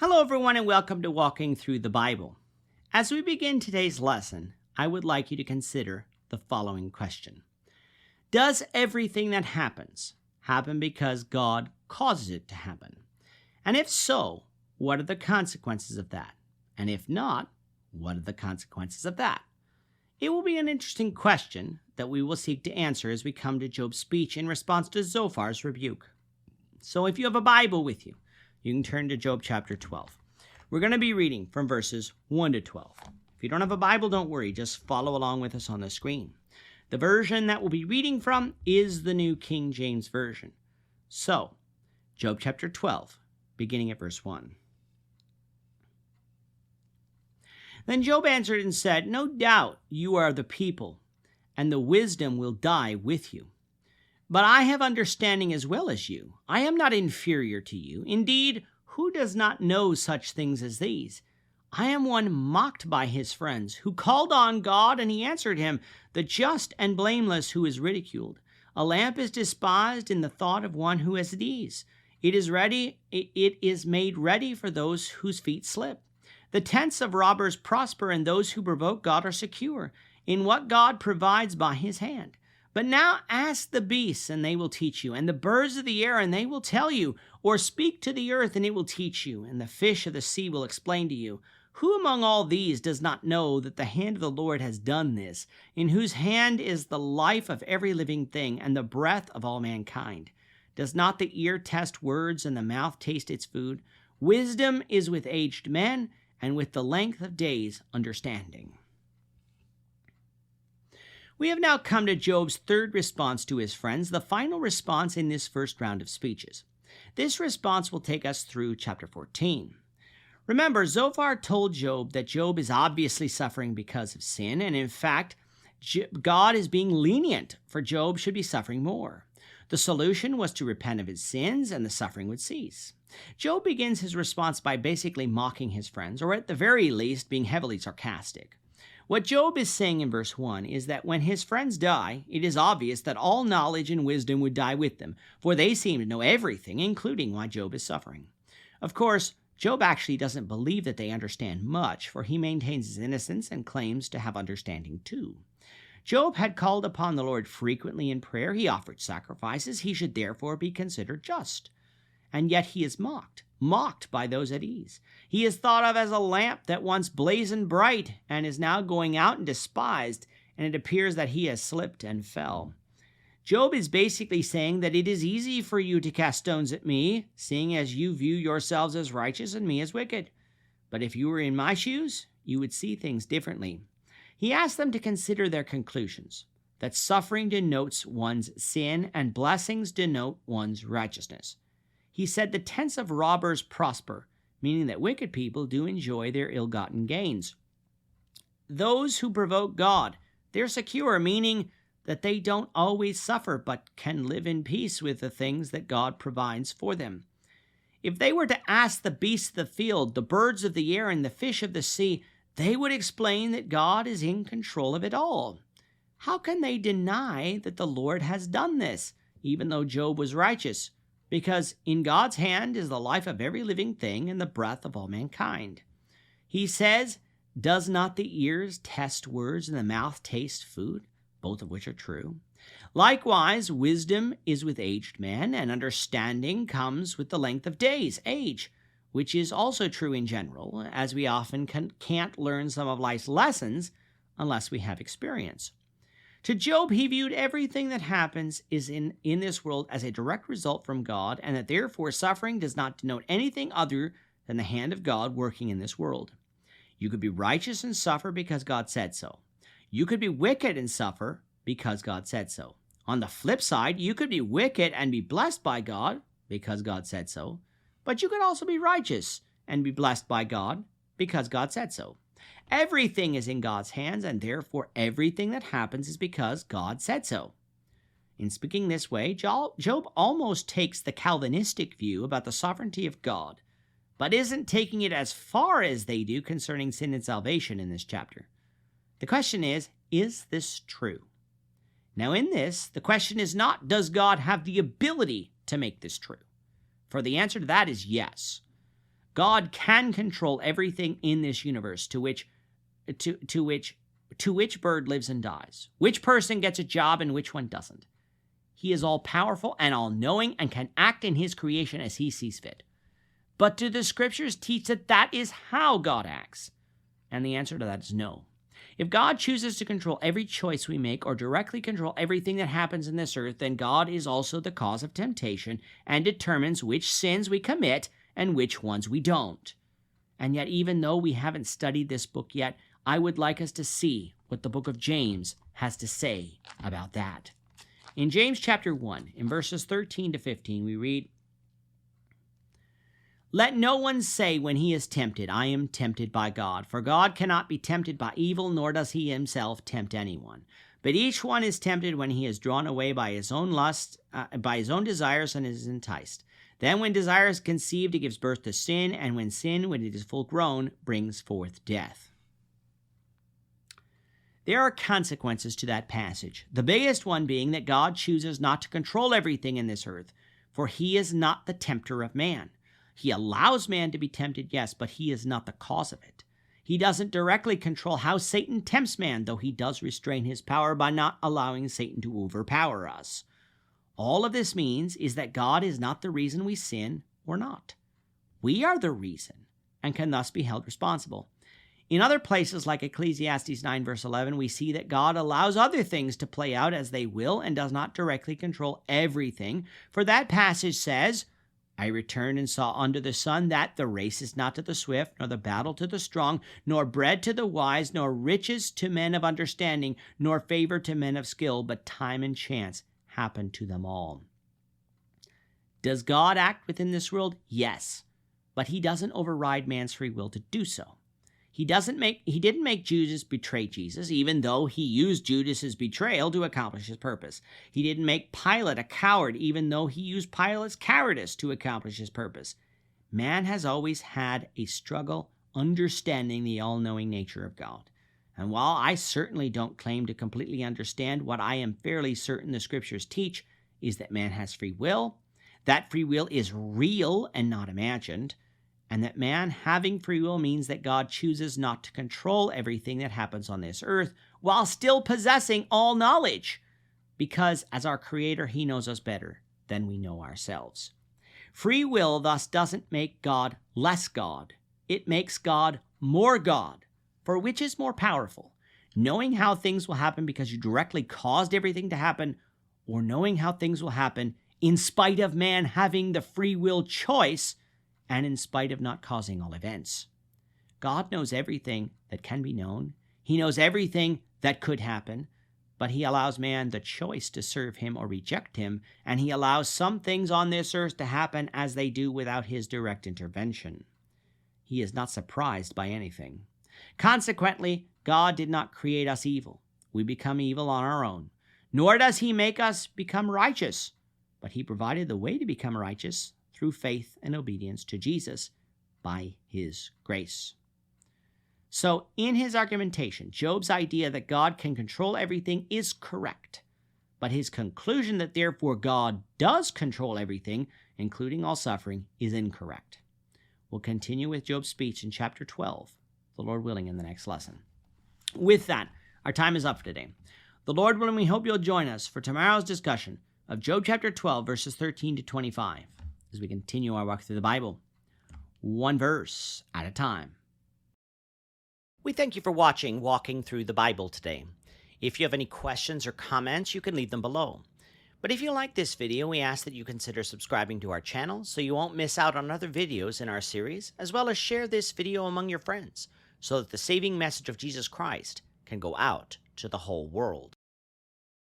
Hello, everyone, and welcome to Walking Through the Bible. As we begin today's lesson, I would like you to consider the following question. Does everything that happens happen because God causes it to happen? And if so, what are the consequences of that? And if not, what are the consequences of that? It will be an interesting question that we will seek to answer as we come to Job's speech in response to Zophar's rebuke. So if you have a Bible with you, you can turn to Job chapter 12. We're going to be reading from verses 1 to 12. If you don't have a Bible, don't worry. Just follow along with us on the screen. The version that we'll be reading from is the New King James Version. So, Job chapter 12, beginning at verse 1. Then Job answered and said, "No doubt you are the people, and the wisdom will die with you. But I have understanding as well as you. I am not inferior to you. Indeed, who does not know such things as these? I am one mocked by his friends, who called on God, and he answered him, the just and blameless who is ridiculed. A lamp is despised in the thought of one who has ease. It is made ready for those whose feet slip. The tents of robbers prosper, and those who provoke God are secure, in what God provides by his hand. But now ask the beasts, and they will teach you, and the birds of the air, and they will tell you, or speak to the earth, and it will teach you, and the fish of the sea will explain to you. Who among all these does not know that the hand of the Lord has done this, in whose hand is the life of every living thing, and the breath of all mankind? Does not the ear test words, and the mouth taste its food? Wisdom is with aged men, and with the length of days understanding." We have now come to Job's third response to his friends, the final response in this first round of speeches. This response will take us through chapter 14. Remember, Zophar told Job that Job is obviously suffering because of sin, and in fact, God is being lenient, for Job should be suffering more. The solution was to repent of his sins, and the suffering would cease. Job begins his response by basically mocking his friends, or at the very least, being heavily sarcastic. What Job is saying in verse 1 is that when his friends die, it is obvious that all knowledge and wisdom would die with them, for they seem to know everything, including why Job is suffering. Of course, Job actually doesn't believe that they understand much, for he maintains his innocence and claims to have understanding too. Job had called upon the Lord frequently in prayer. He offered sacrifices. He should therefore be considered just. And yet he is mocked by those at ease. He is thought of as a lamp that once blazed bright and is now going out and despised, and it appears that he has slipped and fell. Job is basically saying that it is easy for you to cast stones at me, seeing as you view yourselves as righteous and me as wicked. But if you were in my shoes, you would see things differently. He asked them to consider their conclusions, that suffering denotes one's sin and blessings denote one's righteousness. He said the tents of robbers prosper, meaning that wicked people do enjoy their ill-gotten gains. Those who provoke God, they're secure, meaning that they don't always suffer, but can live in peace with the things that God provides for them. If they were to ask the beasts of the field, the birds of the air, and the fish of the sea, they would explain that God is in control of it all. How can they deny that the Lord has done this, even though Job was righteous? Because in God's hand is the life of every living thing and the breath of all mankind. He says, "Does not the ears test words and the mouth taste food?" Both of which are true. Likewise, wisdom is with aged men, and understanding comes with the length of days, age, which is also true in general, as we often can't learn some of life's lessons unless we have experience. To Job, he viewed everything that happens is in this world as a direct result from God, and that therefore suffering does not denote anything other than the hand of God working in this world. You could be righteous and suffer because God said so. You could be wicked and suffer because God said so. On the flip side, you could be wicked and be blessed by God because God said so. But you could also be righteous and be blessed by God because God said so. Everything is in God's hands, and therefore everything that happens is because God said so. In speaking this way, Job almost takes the Calvinistic view about the sovereignty of God, but isn't taking it as far as they do concerning sin and salvation in this chapter. The question is this true? Now in this, the question is not, does God have the ability to make this true? For the answer to that is yes. God can control everything in this universe to which bird lives and dies, which person gets a job and which one doesn't. He is all-powerful and all-knowing and can act in his creation as he sees fit. But do the scriptures teach that that is how God acts? And the answer to that is no. If God chooses to control every choice we make or directly control everything that happens in this earth, then God is also the cause of temptation and determines which sins we commit and which ones we don't. And yet, even though we haven't studied this book yet, I would like us to see what the book of James has to say about that. In James chapter 1, in verses 13 to 15, we read, "Let no one say when he is tempted, I am tempted by God. For God cannot be tempted by evil, nor does he himself tempt anyone. But each one is tempted when he is drawn away by his own lust, by his own desires, and is enticed. Then when desire is conceived, it gives birth to sin, and when sin, when it is full grown, brings forth death." There are consequences to that passage, the biggest one being that God chooses not to control everything in this earth, for he is not the tempter of man. He allows man to be tempted, yes, but he is not the cause of it. He doesn't directly control how Satan tempts man, though he does restrain his power by not allowing Satan to overpower us. All of this means is that God is not the reason we sin or not. We are the reason and can thus be held responsible. In other places like Ecclesiastes 9 verse 11, we see that God allows other things to play out as they will and does not directly control everything. For that passage says, "I returned and saw under the sun that the race is not to the swift, nor the battle to the strong, nor bread to the wise, nor riches to men of understanding, nor favor to men of skill, but time and chance happen to them all." Does God act within this world? Yes, but he doesn't override man's free will to do so. He didn't make Judas betray Jesus, even though he used Judas's betrayal to accomplish his purpose. He didn't make Pilate a coward, even though he used Pilate's cowardice to accomplish his purpose. Man has always had a struggle understanding the all-knowing nature of God. And while I certainly don't claim to completely understand, what I am fairly certain the scriptures teach is that man has free will, that free will is real and not imagined, and that man having free will means that God chooses not to control everything that happens on this earth while still possessing all knowledge, because as our Creator, he knows us better than we know ourselves. Free will thus doesn't make God less God. It makes God more God. For which is more powerful, knowing how things will happen because you directly caused everything to happen, or knowing how things will happen in spite of man having the free will choice and in spite of not causing all events? God knows everything that can be known. He knows everything that could happen, but he allows man the choice to serve him or reject him, and he allows some things on this earth to happen as they do without his direct intervention. He is not surprised by anything. Consequently, God did not create us evil. We become evil on our own. Nor does he make us become righteous, but he provided the way to become righteous through faith and obedience to Jesus by his grace. So, in his argumentation, Job's idea that God can control everything is correct, but his conclusion that therefore God does control everything, including all suffering, is incorrect. We'll continue with Job's speech in chapter 12, the Lord willing, in the next lesson. With that, our time is up for today. The Lord willing, we hope you'll join us for tomorrow's discussion of Job chapter 12, verses 13 to 25, as we continue our walk through the Bible, one verse at a time. We thank you for watching Walking Through the Bible today. If you have any questions or comments, you can leave them below. But if you like this video, we ask that you consider subscribing to our channel so you won't miss out on other videos in our series, as well as share this video among your friends so that the saving message of Jesus Christ can go out to the whole world.